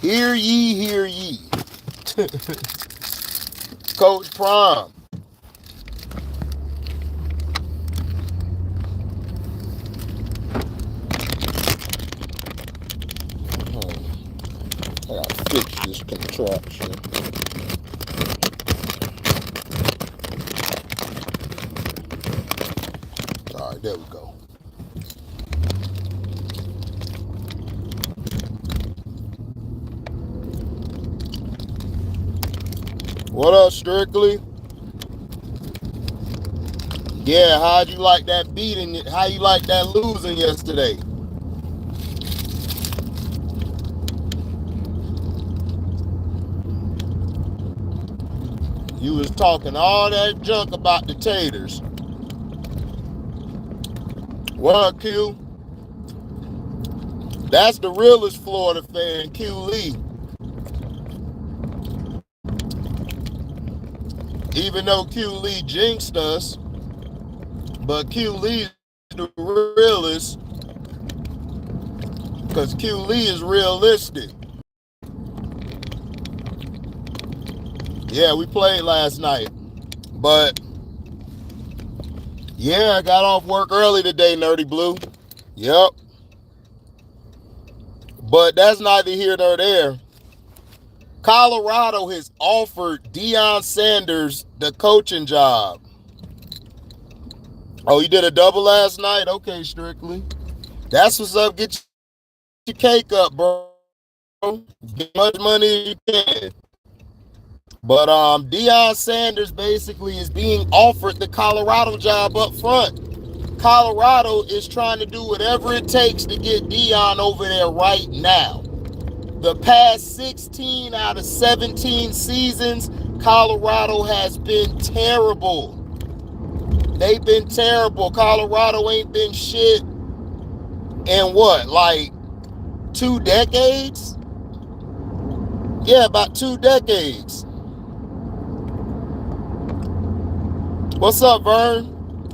Hear ye, hear ye. Coach Prime. I gotta fix this contraption. All right, there we go. What up, Strictly? Yeah, how'd you like that beating? How you like that losing yesterday? You was talking all that junk about the taters. What up, Q? That's the realest Florida fan, Q Lee. Even though Q Lee jinxed us, but Q Lee is the realest because Q Lee is realistic. Yeah, we played last night, but yeah, I got off work early today, Nerdy Blue. Yep. But that's neither here nor there. Colorado has offered Deion Sanders the coaching job. Oh, you did a double last night? Okay, Strictly. That's what's up. Get your cake up, bro. Get much money as you can. But Deion Sanders basically is being offered the Colorado job up front. Colorado is trying to do whatever it takes to get Deion over there right now. The past 16 out of 17 seasons, Colorado has been terrible. They've been terrible. Colorado ain't been shit in what, like 2 decades? Yeah, about 2 decades. What's up, Vern?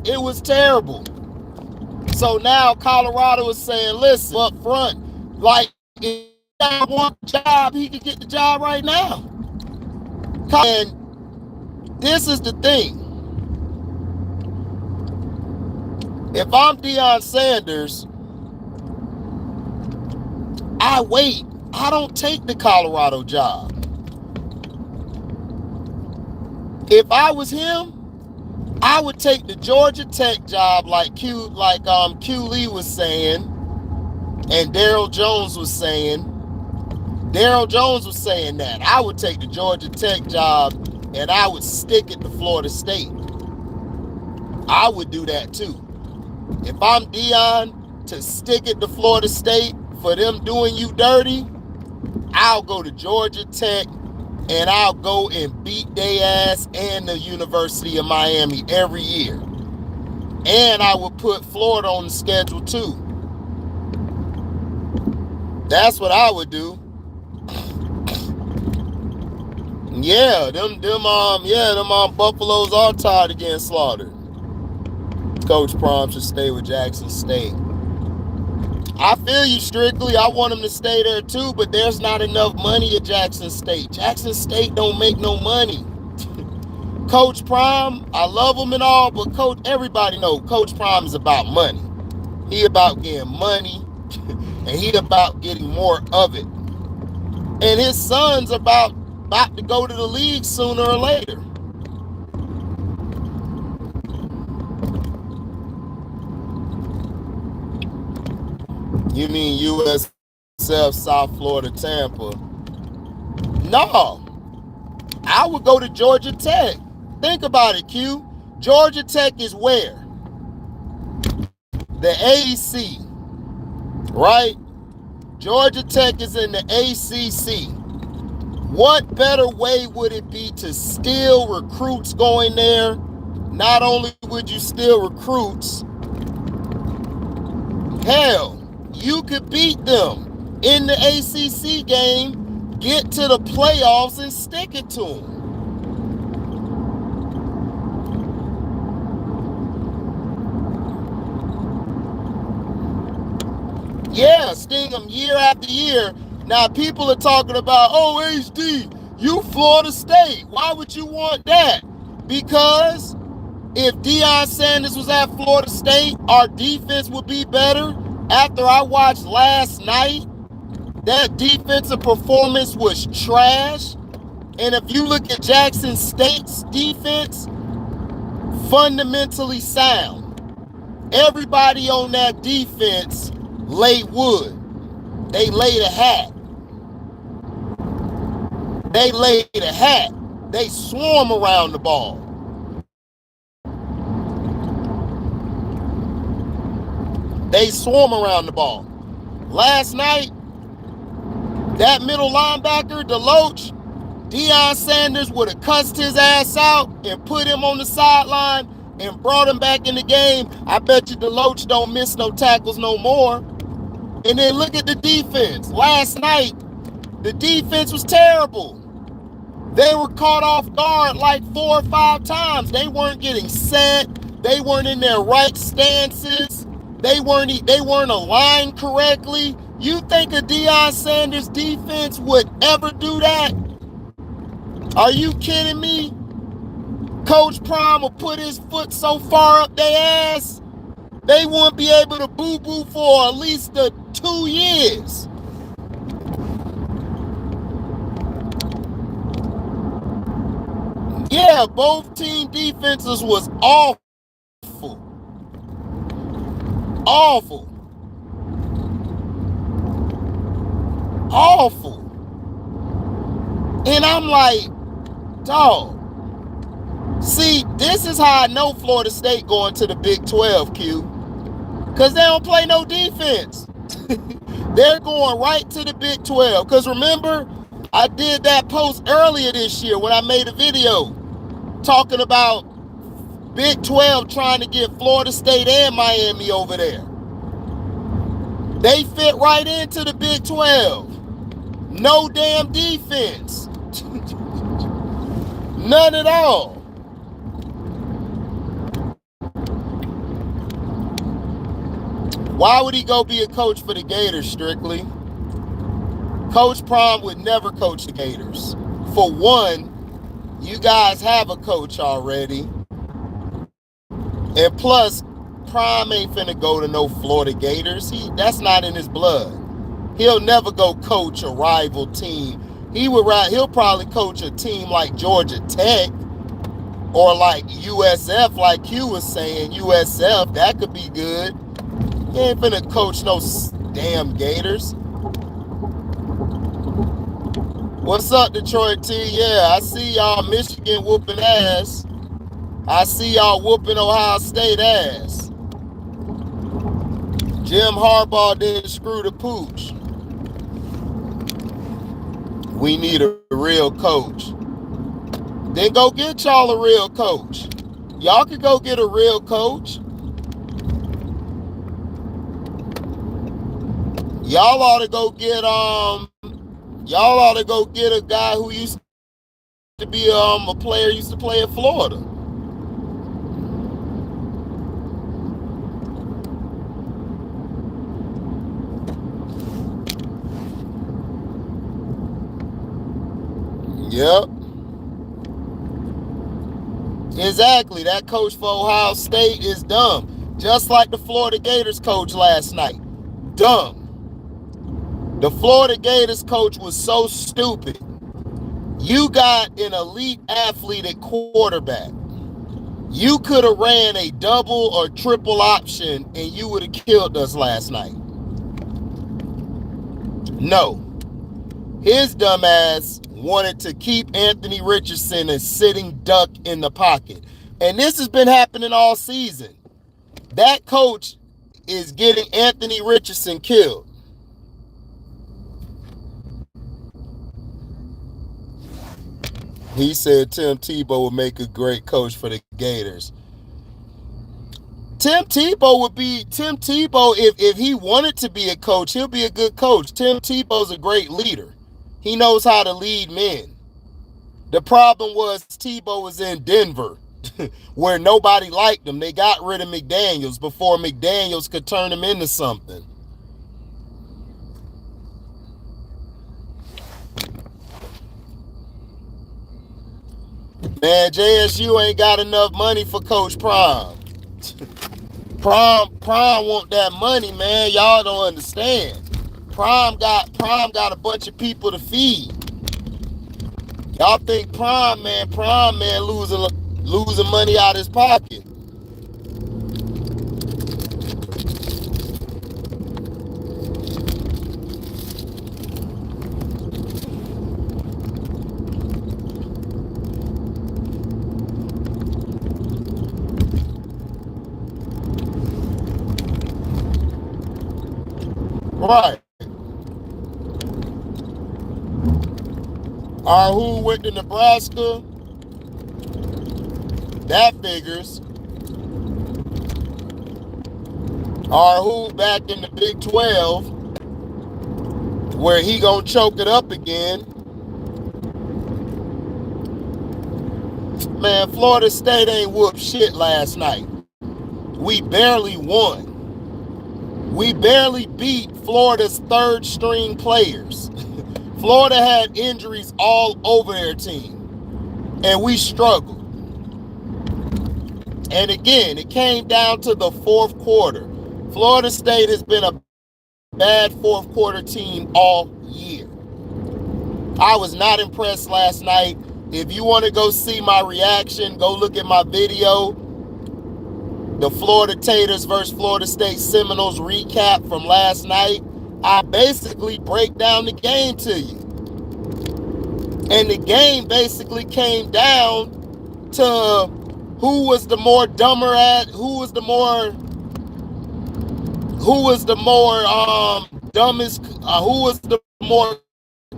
It was terrible. So now Colorado is saying, listen, up front, like, if I want a job, he can get the job right now. And this is the thing. If I'm Deion Sanders, I wait. I don't take the Colorado job. If I was him, I would take the Georgia Tech job like Q Lee was saying, and Daryl Jones was saying. Daryl Jones was saying that. I would take the Georgia Tech job and I would stick it to Florida State. I would do that too. If I'm Deion, to stick it to Florida State for them doing you dirty, I'll go to Georgia Tech and I'll go and beat their ass and the University of Miami every year. And I would put Florida on the schedule too. That's what I would do. Yeah, them Buffaloes are tired of getting slaughtered. Coach Prime should stay with Jackson State. I feel you, Strictly. I want him to stay there too, but there's not enough money at Jackson State. Jackson State don't make no money. Coach Prime, I love him and all, but everybody know Coach Prime is about money. He about getting money, and he about getting more of it. And his son's about to go to the league sooner or later. You mean USF, South Florida, Tampa? No. I would go to Georgia Tech. Think about it, Q. Georgia Tech is where? The ACC, right? Georgia Tech is in the ACC. What better way would it be to steal recruits going there? Not only would you steal recruits, hell, you could beat them in the ACC game, get to the playoffs, and stick it to them. Yeah, sting them year after year. Now people are talking about, oh, HD, you Florida State. Why would you want that? Because if Deion Sanders was at Florida State, our defense would be better. After I watched last night, that defensive performance was trash. And if you look at Jackson State's defense, fundamentally sound. Everybody on that defense laid wood. They laid a hat. They laid a hat. They swarm around the ball. They swarm around the ball. Last night, that middle linebacker, Deloach, Deion Sanders would have cussed his ass out and put him on the sideline and brought him back in the game. I bet you Deloach don't miss no tackles no more. And then look at the defense. Last night, the defense was terrible. They were caught off guard like 4 or 5 times. They weren't getting set. They weren't in their right stances. They weren't aligned correctly. You think a Deion Sanders defense would ever do that? Are you kidding me? Coach Prime will put his foot so far up their ass, they won't be able to boo-boo for at least 2 years. Yeah, both team defenses was awful. Awful. Awful. And I'm like, dog. See, this is how I know Florida State going to the Big 12, Q. Because they don't play no defense. They're going right to the Big 12. Because remember, I did that post earlier this year when I made a video talking about Big 12 trying to get Florida State and Miami over there. They fit right into the Big 12. No damn defense. None at all. Why would he go be a coach for the Gators, Strictly? Coach Prime would never coach the Gators. For one, you guys have a coach already. And plus, Prime ain't finna go to no Florida Gators. That's not in his blood. He'll never go coach a rival team. He'll probably coach a team like Georgia Tech or like USF, like Q was saying. USF, that could be good. He ain't finna coach no damn Gators. What's up, Detroit T? Yeah, I see y'all Michigan whooping ass. I see y'all whooping Ohio State ass. Jim Harbaugh didn't screw the pooch. We need a real coach. Then go get y'all a real coach. Y'all could go get a real coach. Y'all ought to go get a guy who used to be a player used to play at Florida. Yep. Exactly. That coach for Ohio State is dumb. Just like the Florida Gators coach last night. Dumb. The Florida Gators coach was so stupid. You got an elite athlete at quarterback. You could have ran a double or triple option and you would have killed us last night. No. His dumb ass wanted to keep Anthony Richardson a sitting duck in the pocket. And this has been happening all season. That coach is getting Anthony Richardson killed. He said Tim Tebow would make a great coach for the Gators. Tim Tebow, if he wanted to be a coach, he'll be a good coach. Tim Tebow's a great leader. He knows how to lead men. The problem was Tebow was in Denver, where nobody liked him. They got rid of McDaniels before McDaniels could turn him into something. Man, JSU ain't got enough money for Coach Prime. Prime want that money, man. Y'all don't understand. Prime got a bunch of people to feed. Y'all think Prime man losing money out his pocket. Right. All right, who went to Nebraska? That figures. All right, who back in the Big 12, where he gonna choke it up again? Man, Florida State ain't whooped shit last night. We barely won. We barely beat Florida's third string players. Florida had injuries all over their team, and we struggled. And again, it came down to the fourth quarter. Florida State has been a bad fourth quarter team all year. I was not impressed last night. If you want to go see my reaction, go look at my video, the Florida Taters versus Florida State Seminoles recap from last night. I basically break down the game to you. And the game basically came down to who was the more dumber at, who was the more dumbest, who was the more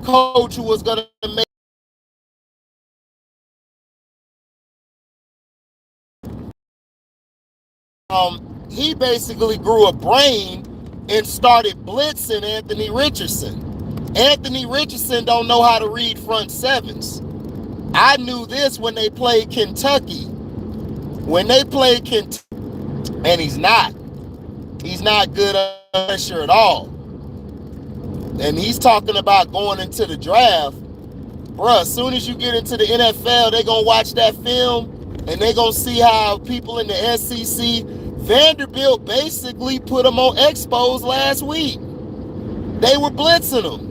coach who was going to make. He basically grew a brain and started blitzing Anthony Richardson. Anthony Richardson don't know how to read front sevens. I knew this when they played Kentucky. When they played Kentucky, and he's not good under pressure at all. And he's talking about going into the draft. Bruh, as soon as you get into the NFL, they're going to watch that film and they're going to see how people in the SEC, Vanderbilt basically put them on expos last week. They were blitzing them.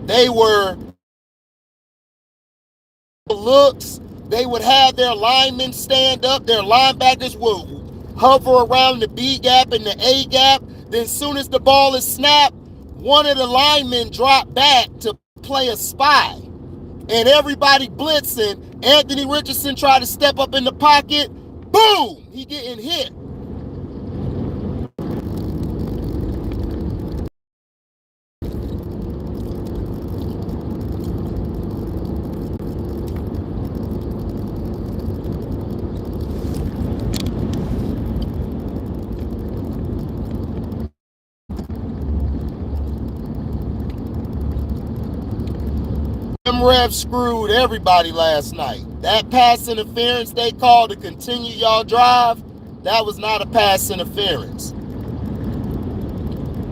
They were looks. They would have their linemen stand up. Their linebackers would hover around the B gap and the A gap. Then as soon as the ball is snapped, one of the linemen dropped back to play a spy. And everybody blitzing. Anthony Richardson tried to step up in the pocket. Boom! He getting hit. Them refs screwed everybody last night. That pass interference they called to continue y'all drive, that was not a pass interference.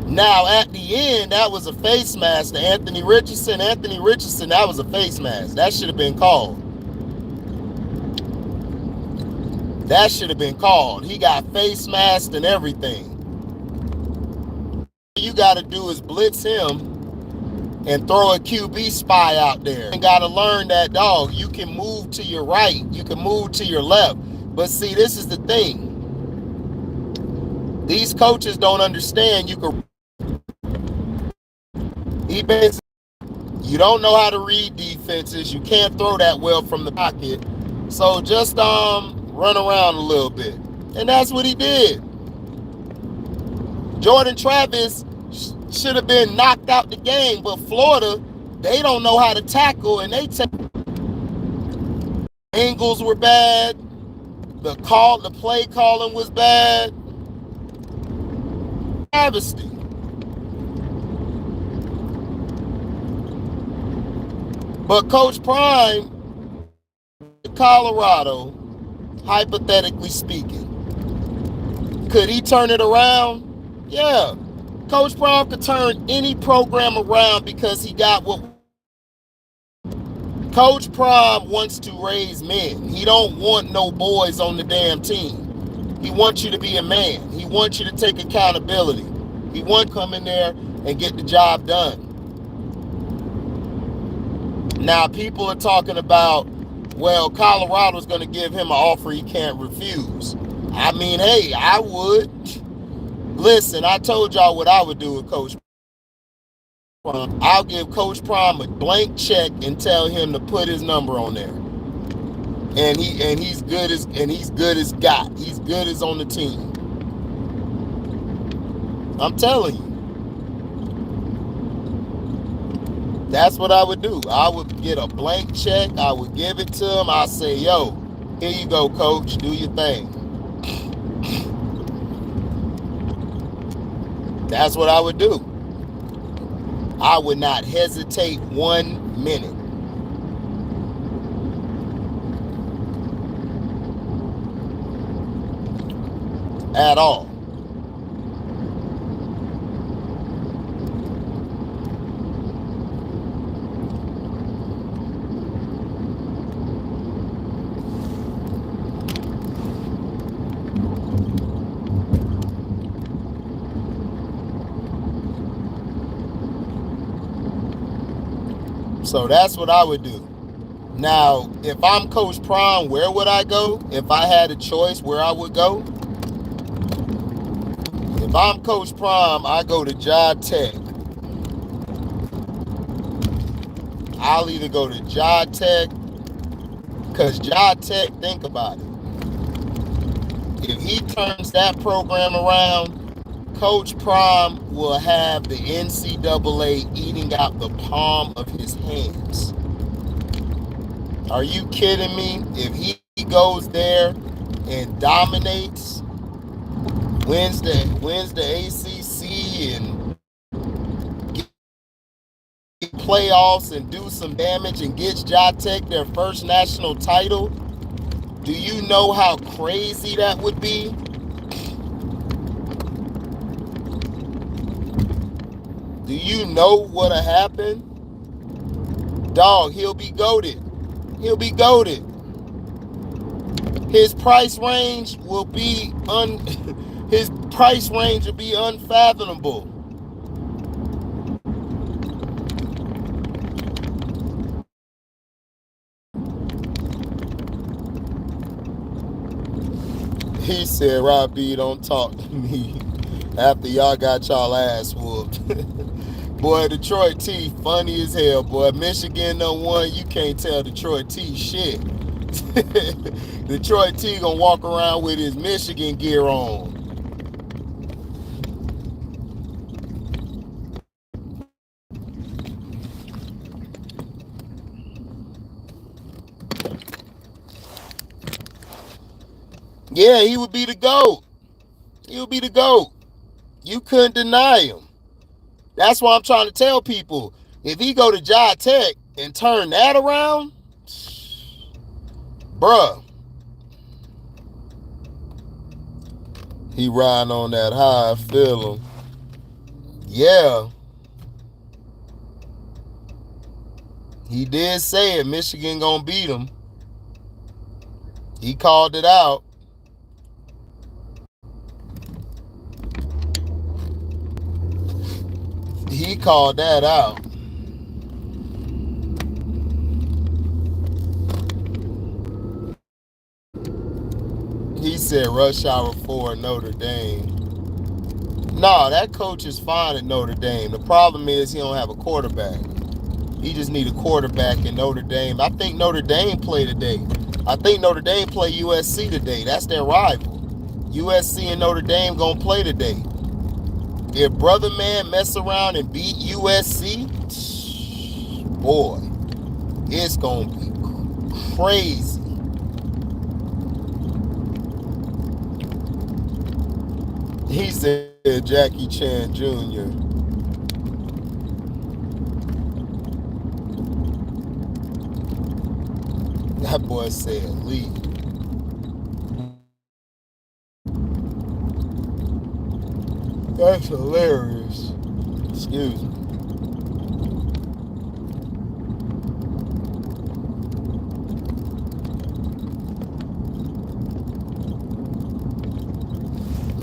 Now, at the end, that was a face mask to Anthony Richardson. Anthony Richardson, that was a face mask. That should have been called. That should have been called. He got face masked and everything. All you got to do is blitz him and throw a QB spy out there. And got to learn that, dog, you can move to your right. You can move to your left. But see, this is the thing. These coaches don't understand you can. You don't know how to read defenses. You can't throw that well from the pocket. So just run around a little bit. And that's what he did. Jordan Travis should have been knocked out the game, but Florida, they don't know how to tackle, and angles were bad. The play calling was bad. Travesty. But Coach Prime, Colorado, hypothetically speaking, could he turn it around? Yeah. Coach Prime could turn any program around because he got what Coach Prime wants to raise men. He don't want no boys on the damn team. He wants you to be a man. He wants you to take accountability. He wants to come in there and get the job done. Now, people are talking about, well, Colorado's going to give him an offer he can't refuse. I mean, hey, I would. Listen, I told y'all what I would do with Coach Prime. I'll give Coach Prime a blank check and tell him to put his number on there. And he's good as got. He's good as on the team. I'm telling you. That's what I would do. I would get a blank check. I would give it to him. I say, yo, here you go, coach. Do your thing. That's what I would do. I would not hesitate 1 minute. At all. So that's what I would do. Now, if I'm Coach Prime, where would I go? If I had a choice where I would go? If I'm Coach Prime, I go to HDiiTV. I'll either go to HDiiTV, because HDiiTV, think about it. If he turns that program around, Coach Prime will have the NCAA eating out the palm of his hands. Are you kidding me? If he goes there and dominates, wins the ACC and playoffs and do some damage and gets HDiiTV their first national title, do you know how crazy that would be? Do you know what'll happen? Dog, he'll be goated. He'll be goated. His price range will be unfathomable. He said, Rob B, don't talk to me after y'all got y'all ass whooped. Boy, Detroit T, funny as hell, boy. Michigan done won. You can't tell Detroit T shit. Detroit T gonna walk around with his Michigan gear on. Yeah, he would be the GOAT. He would be the GOAT. You couldn't deny him. That's why I'm trying to tell people, if he go to HDiiTV and turn that around, bruh, he riding on that high, I feel him. Yeah. He did say it, Michigan gonna beat him. He called it out. He called that out. He said rush hour 4 Notre Dame. No, that coach is fine at Notre Dame. The problem is he don't have a quarterback. He just need a quarterback in Notre Dame. I think Notre Dame play today. I think Notre Dame play USC today. That's their rival. USC and Notre Dame gonna play today. If Brother Man mess around and beat USC, boy, it's gonna be crazy. He said Jackie Chan Jr. That boy said leave. That's hilarious. Excuse me.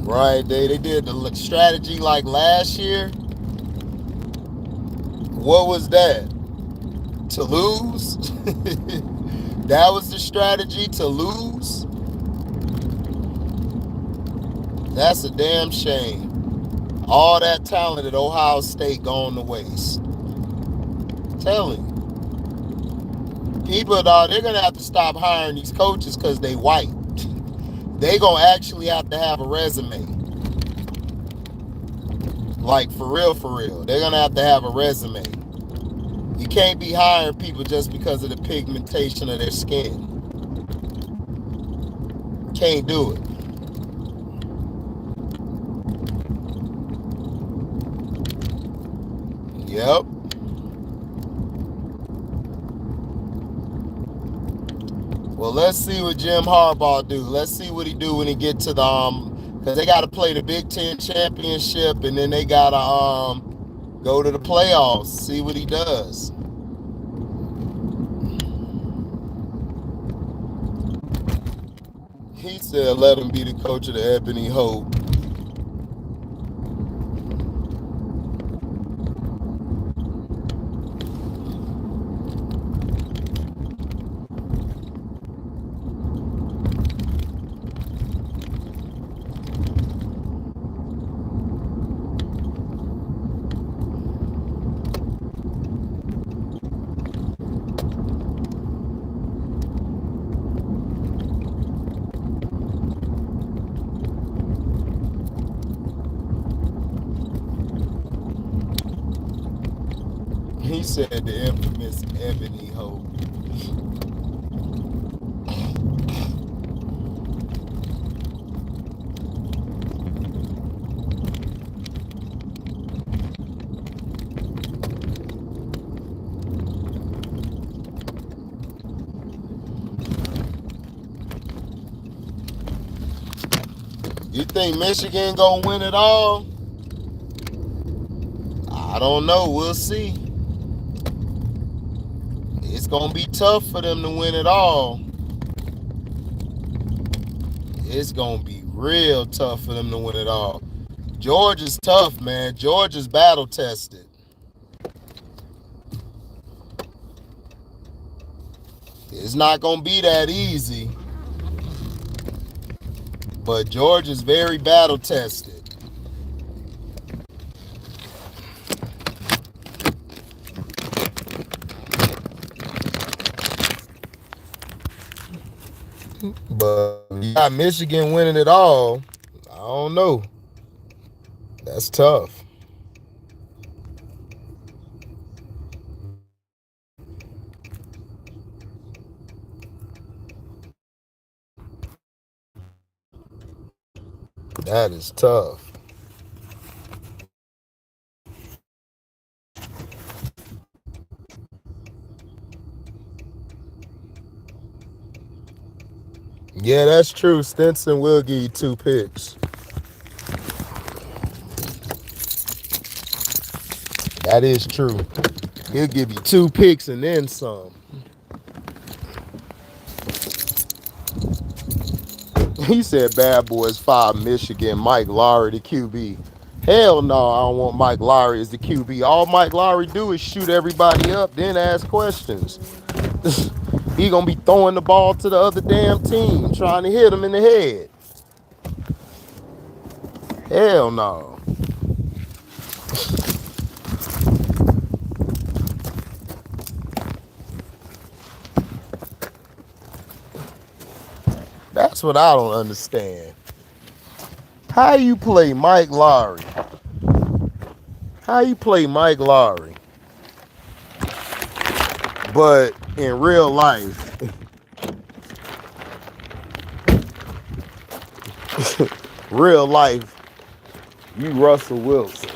Right, they did the strategy like last year. What was that? To lose? That was the strategy, to lose? That's a damn shame. All that talent at Ohio State gone to waste. Telling you. People, dog, they're going to have to stop hiring these coaches because they white. They going to actually have to have a resume. Like, for real, for real. They're going to have a resume. You can't be hiring people just because of the pigmentation of their skin. Can't do it. Yep. Well, let's see what Jim Harbaugh do. Let's see what he do when he get to the because they got to play the Big Ten championship, and then they got to go to the playoffs. See what he does. He said, "Let him be the coach of the Ebony Hope." He said the infamous Ebony Hope. You think Michigan gonna win it all? I don't know. We'll see. It's gonna be tough for them to win it all. It's gonna be real tough for them to win it all. Georgia's tough, man. Georgia's battle tested. It's not gonna be that easy. But Georgia's very battle tested. But you got Michigan winning it all. I don't know. That's tough. That is tough. Yeah, that's true. Stinson will give you 2 picks. That is true. He'll give you 2 picks and then some. He said Bad Boys 5 Michigan, Mike Lowry the QB. Hell no, I don't want Mike Lowry as the QB. All Mike Lowry do is shoot everybody up, then ask questions. He gonna be throwing the ball to the other damn team, trying to hit him in the head. Hell no. That's what I don't understand. How you play Mike Lowry? How you play Mike Lowry? But in real life, you Russell Wilson.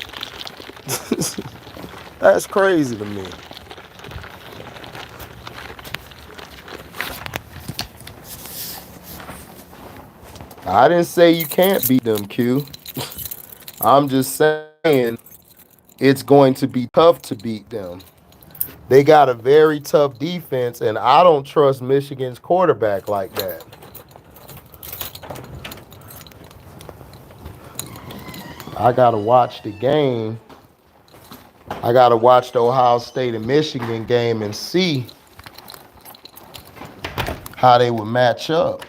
That's crazy to me. I didn't say you can't beat them, Q. I'm just saying it's going to be tough to beat them. They got a very tough defense, and I don't trust Michigan's quarterback like that. I gotta watch the game. I gotta watch the Ohio State and Michigan game and see how they would match up.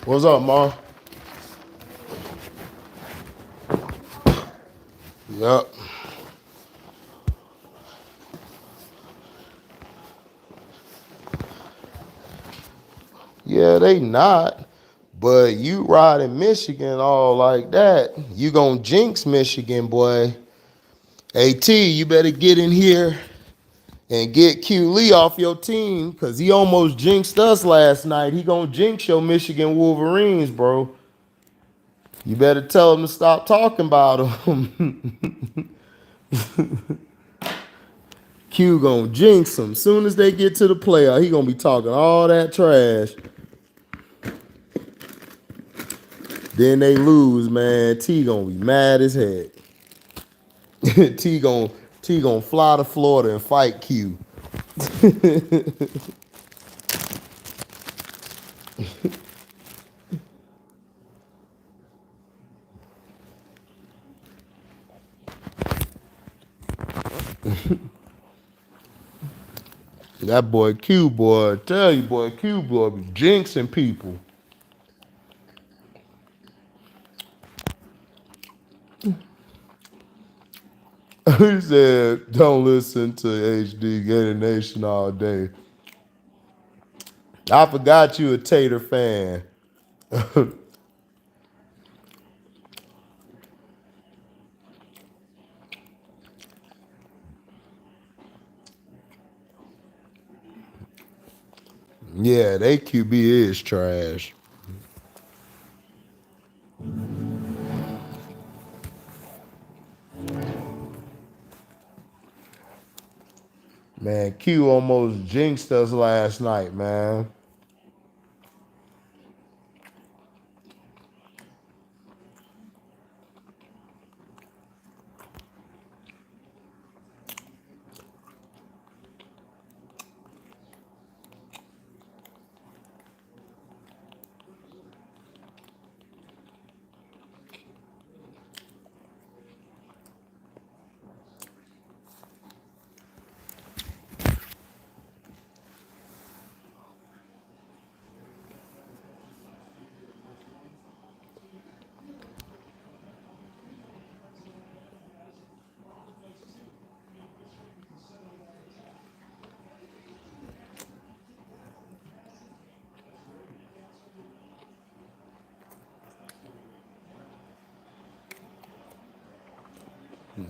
What's up, Ma? Yep. Yeah, they not. But you ride in Michigan all like that, you gonna jinx Michigan, boy. AT, you better get in here and get Q Lee off your team, because he almost jinxed us last night. He gonna jinx your Michigan Wolverines, bro. You better tell him to stop talking about him. Q gonna jinx him. Soon as they get to the playoff, he gonna be talking all that trash. Then they lose, man. T gonna be mad as heck. T gonna fly to Florida and fight Q. That boy Q, boy, I tell you, boy, Q, boy, be jinxing people. He said, don't listen to HD Gator Nation all day. I forgot you a Tater fan. Yeah, they QB is trash. Man, Q almost jinxed us last night, man.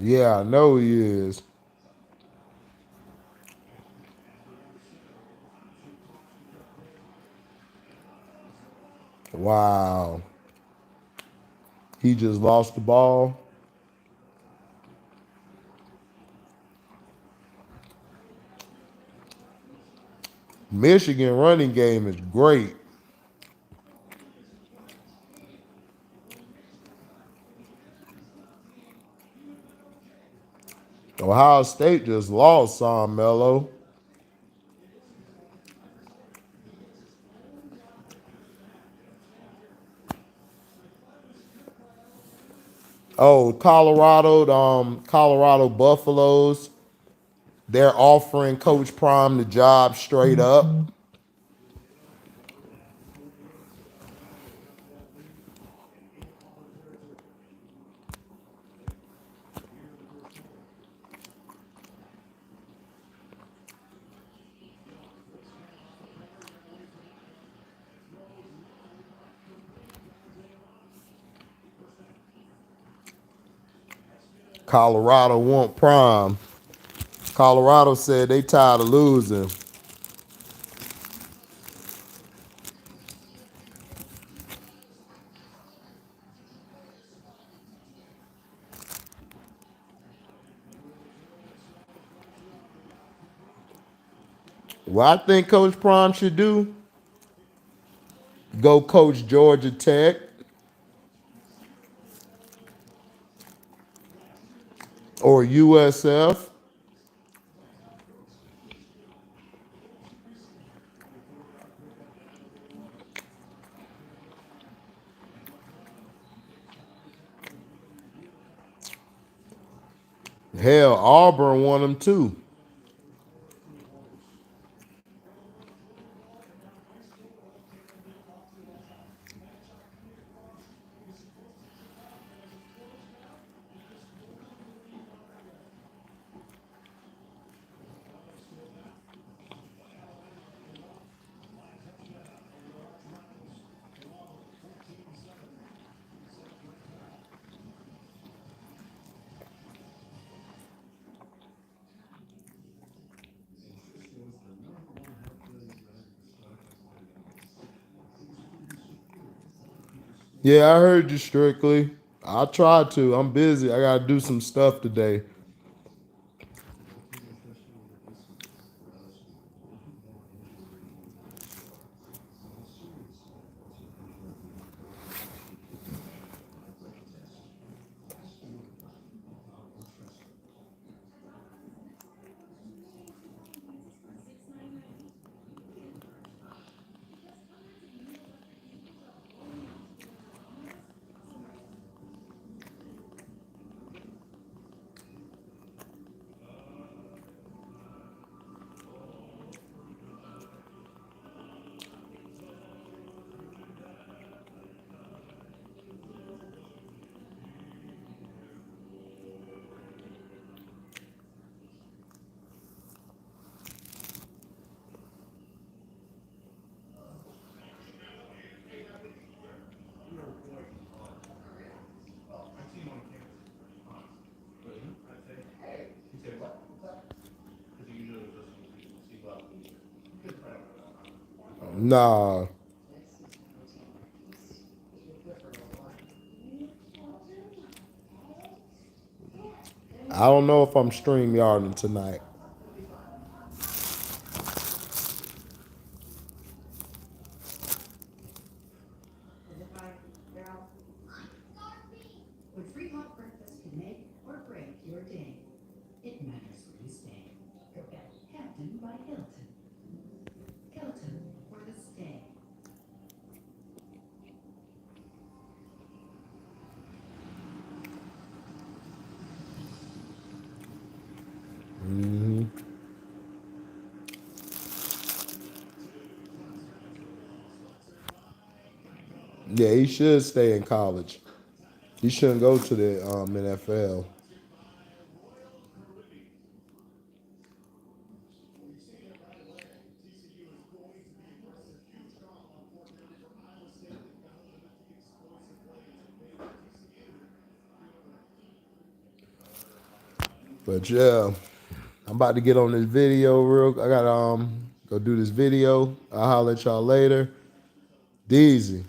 Yeah, I know he is. Wow. He just lost the ball. Michigan running game is great. Ohio State just lost some, Mello. Oh, Colorado Buffaloes. They're offering Coach Prime the job straight up. Colorado want Prime. Colorado said they tired of losing. What I think Coach Prime should do, go coach Georgia Tech. or USF. Hell, Auburn won them too. Yeah, I heard you, Strictly. I tried to. I'm busy. I gotta do some stuff today. Nah, I don't know if I'm StreamYarding tonight. Yeah, he should stay in college. He shouldn't go to the NFL. But yeah, I'm about to get on this video real. I gotta go do this video. I'll holler at y'all later. Deezy.